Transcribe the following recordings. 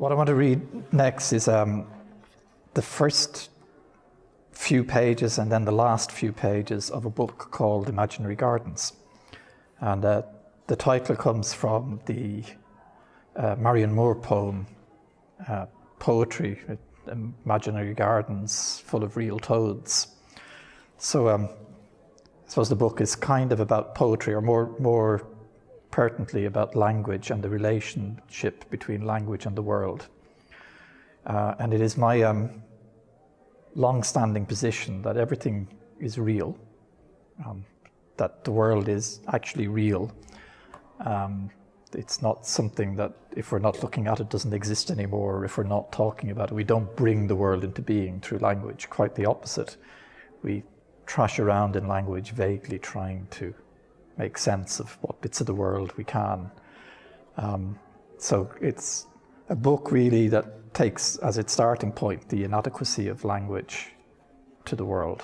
What I want to read next is the first few pages and then the last few pages of a book called Imaginary Gardens. And the title comes from the Marion Moore poem, Poetry, Imaginary Gardens Full of Real Toads. So I suppose the book is kind of about poetry, or more pertinently about language and the relationship between language and the world. And it is my long-standing position that everything is real, that the world is actually real. It's not something that, if we're not looking at it, doesn't exist anymore, or if we're not talking about it, we don't bring the world into being through language. Quite the opposite. We trash around in language, vaguely trying to make sense of what bits of the world we can. So it's a book really that takes as its starting point the inadequacy of language to the world.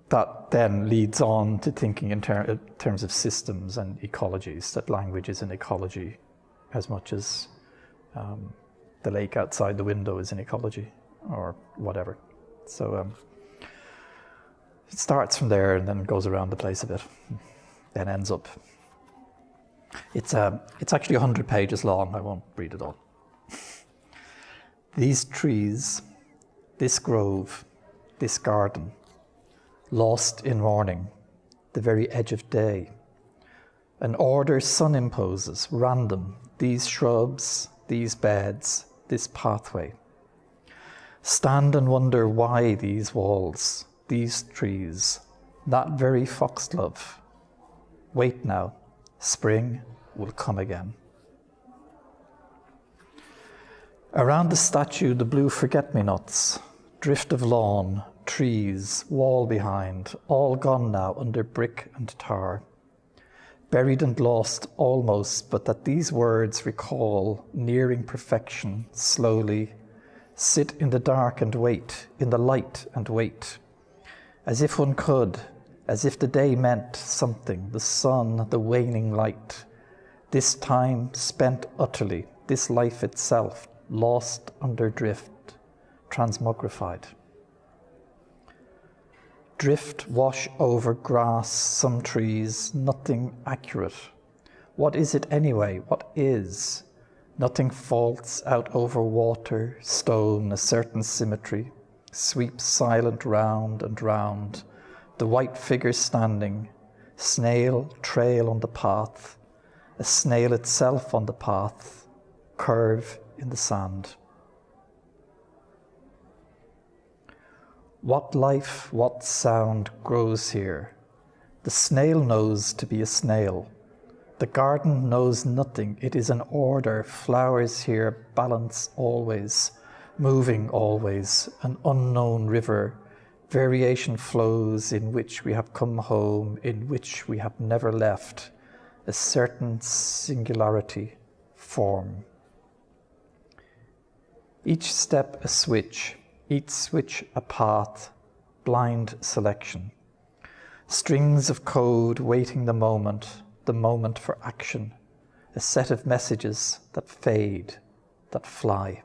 That then leads on to thinking in terms of systems and ecologies, that language is an ecology as much as the lake outside the window is an ecology, or whatever. So it starts from there and then goes around the place a bit, then ends up. It's actually 100 pages long. I won't read it all. These trees, this grove, this garden, lost in morning, the very edge of day. An order sun imposes, random, these shrubs, these beds, this pathway. Stand and wonder why these walls, these trees, that very foxglove. Wait now, spring will come again. Around the statue, the blue forget-me-nots, drift of lawn, trees, wall behind, all gone now under brick and tar. Buried and lost almost, but that these words recall, nearing perfection, slowly, sit in the dark and wait, in the light and wait. As if one could, as if the day meant something, the sun, the waning light. This time spent utterly, this life itself, lost under drift, transmogrified. Drift wash over grass, some trees, nothing accurate. What is it anyway? What is? Nothing falls out over water, stone, a certain symmetry, sweeps silent round and round, the white figure standing, snail trail on the path, a snail itself on the path, curve in the sand. What life, what sound grows here? The snail knows to be a snail. The garden knows nothing. It is an order. Flowers here balance always, moving always, an unknown river. Variation flows in which we have come home, in which we have never left. A certain singularity, form. Each step a switch. Each switch a path, blind selection. Strings of code waiting the moment for action. A set of messages that fade, that fly.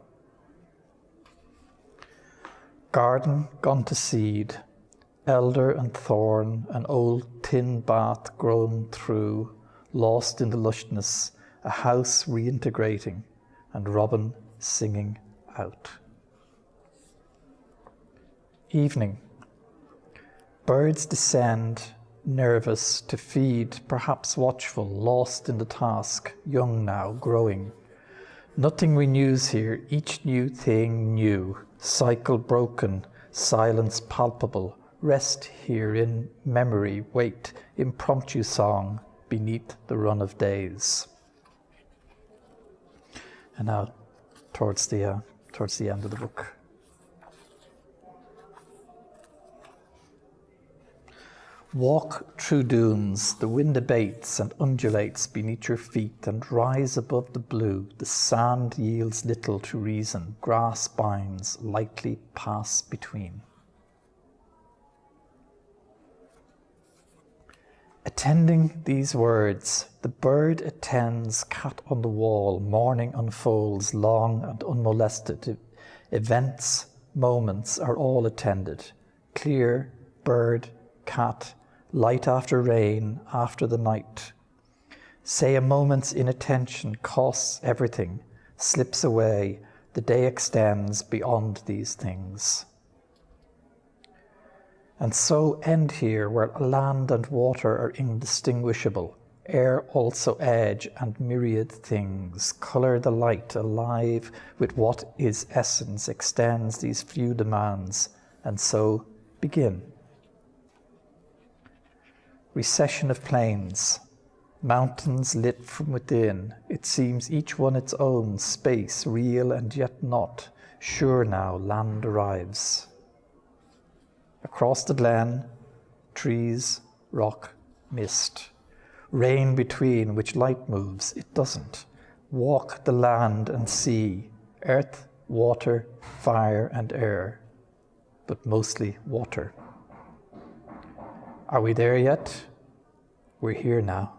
Garden gone to seed, elder and thorn, an old tin bath grown through, lost in the lushness, a house reintegrating, and robin singing out. Evening. Birds descend, nervous, to feed, perhaps watchful, lost in the task, young now, growing. Nothing renews here, each new thing new, cycle broken, silence palpable, rest here in memory, wait, impromptu song, beneath the run of days. And now, towards the end of the book. Walk through dunes, the wind abates and undulates beneath your feet and rise above the blue. The sand yields little to reason, grass binds, lightly pass between. A Attending these words, the bird attends, cat on the wall, morning unfolds, long and unmolested. Events, moments are all attended. Clear, bird, cat, light after rain, after the night. Say a moment's inattention costs everything, slips away, the day extends beyond these things. And so end here where land and water are indistinguishable, air also edge and myriad things, colour the light alive with what is essence extends these few demands, and so begin. Recession of plains, mountains lit from within, it seems each one its own space, real and yet not, sure now land arrives. Across the glen, trees, rock, mist. Rain between which light moves, it doesn't. Walk the land and sea, earth, water, fire and air, but mostly water. Are we there yet? We're here now.